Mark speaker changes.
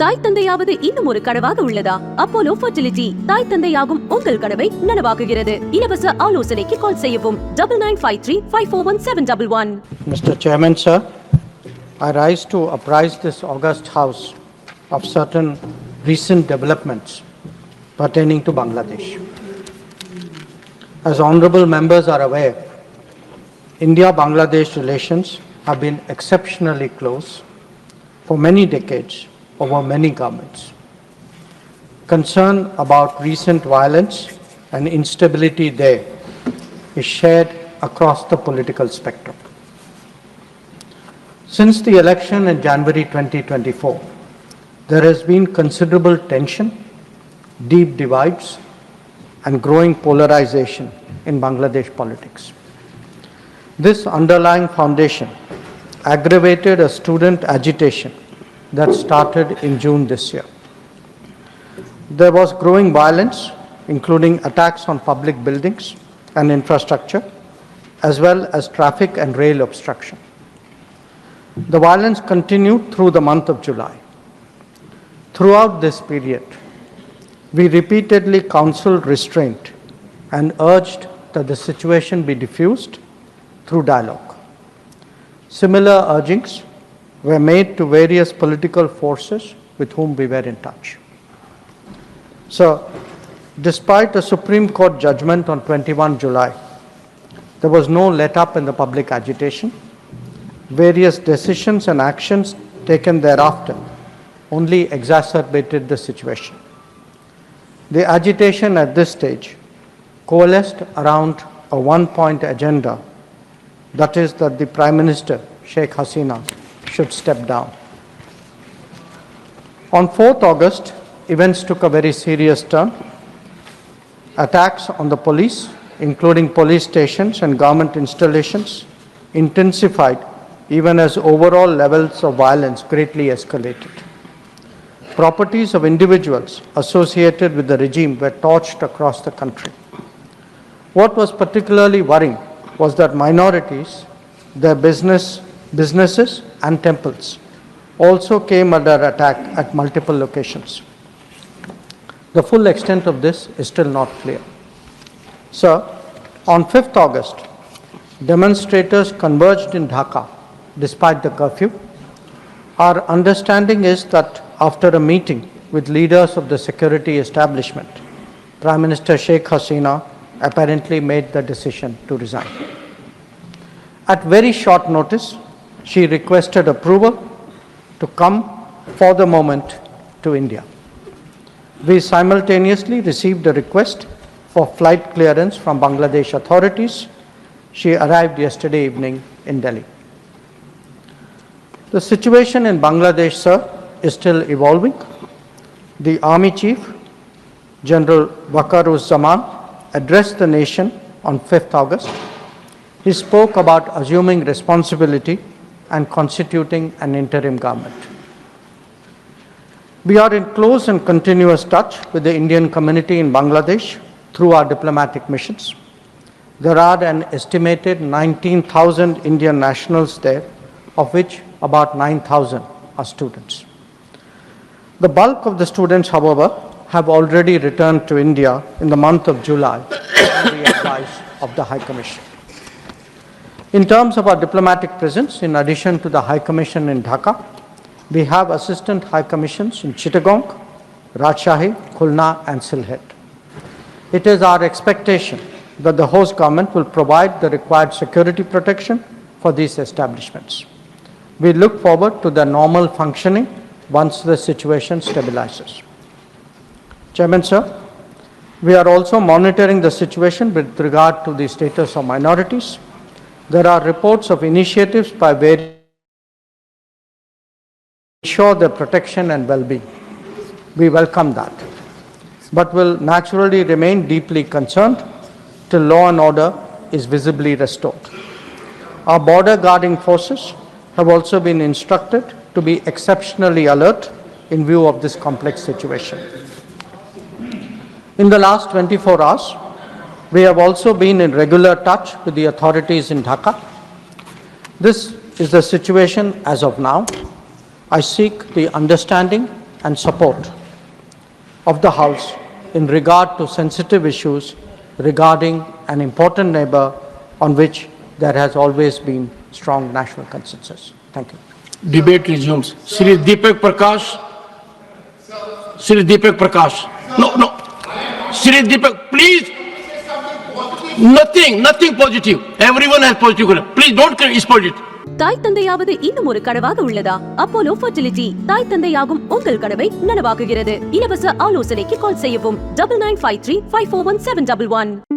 Speaker 1: தாய் தந்தையாவது இன்னும் ஒரு கனவாக உள்ளதா? அப்போலோ ஃபர்டிலிட்டி தாய் தந்தையாகும் உங்கள் கனவை நனவாக்குகிறது. இலவச ஆலோசனைக்கு கால் செய்யவும் 9953541711.
Speaker 2: Mr. Chairman, sir, I rise to apprise this august House of certain recent developments pertaining to Bangladesh. As honorable members are aware, India-Bangladesh relations have been exceptionally close for many decades over many governments. Concern about recent violence and instability there is shared across the political spectrum. Since the election in January 2024, there has been considerable tension, deep divides, and growing polarization in Bangladesh politics. This underlying foundation aggravated a student agitation that started in June this year. There was growing violence, including attacks on public buildings and infrastructure, as well as traffic and rail obstruction. The violence continued through the month of July. Throughout this period, we repeatedly counseled restraint and urged that the situation be diffused through dialogue. Similar urgings were made to various political forces with whom we were in touch. So, despite a Supreme Court judgment on 21 July, there was no let-up in the public agitation. Various decisions and actions taken thereafter only exacerbated the situation. The agitation at this stage coalesced around a one-point agenda, that is that the Prime Minister, Sheikh Hasina, should step down. On 4th August, events took a very serious turn. Attacks on the police, including police stations and government installations, intensified even as overall levels of violence greatly escalated. Properties of individuals associated with the regime were torched across the country. What was particularly worrying was that minorities, their businesses and temples also came under attack at multiple locations. The full extent of this is still not clear. Sir, on 5th August, demonstrators converged in Dhaka despite the curfew. Our understanding is that after a meeting with leaders of the security establishment, Prime Minister Sheikh Hasina apparently made the decision to resign. At very short notice, she requested approval to come for the moment to India. We simultaneously received a request for flight clearance from Bangladesh authorities. She arrived yesterday evening in Delhi. The situation in Bangladesh, sir, is still evolving. The Army Chief, General Waqar-uz-Zaman, addressed the nation on 5th August. He spoke about assuming responsibility and constituting an interim government. We are in close and continuous touch with the Indian community in Bangladesh through our diplomatic missions. There are an estimated 19,000 Indian nationals there, of which about 9,000 are students. The bulk of the students, however, have already returned to India in the month of July on the advice of the High Commission. In terms of our diplomatic presence, in addition to the High Commission in Dhaka, we have assistant High Commissions in Chittagong, Rajshahi, Khulna and Sylhet. It is our expectation that the host government will provide the required security protection for these establishments. We look forward to their normal functioning once the situation stabilizes. Chairman, sir, we are also monitoring the situation with regard to the status of minorities. There are reports of initiatives by various ensure their protection and well-being. We welcome that, but will naturally remain deeply concerned till law and order is visibly restored. Our border guarding forces have also been instructed to be exceptionally alert in view of this complex situation. In the last 24 hours, we have also been in regular touch with the authorities in Dhaka. This is the situation as of now. I seek the understanding and support of the House in regard to sensitive issues regarding an important neighbor on which there has always been strong national consensus. Thank you.
Speaker 3: Debate resumes. Shri Deepak Prakash. Shri Deepak Prakash. No. Shri Deepak, please. Nothing positive. Everyone has positive. Please don't exploit it.
Speaker 1: தாய் தந்தையாவது இன்னும் ஒரு கனவாக உள்ளதா? Apollo fertility தாய் தந்தையாகும் உங்கள் கனவை நனவாக்குகிறது. இலவச ஆலோசனைக்கு கால் செய்யவும் 9953541711.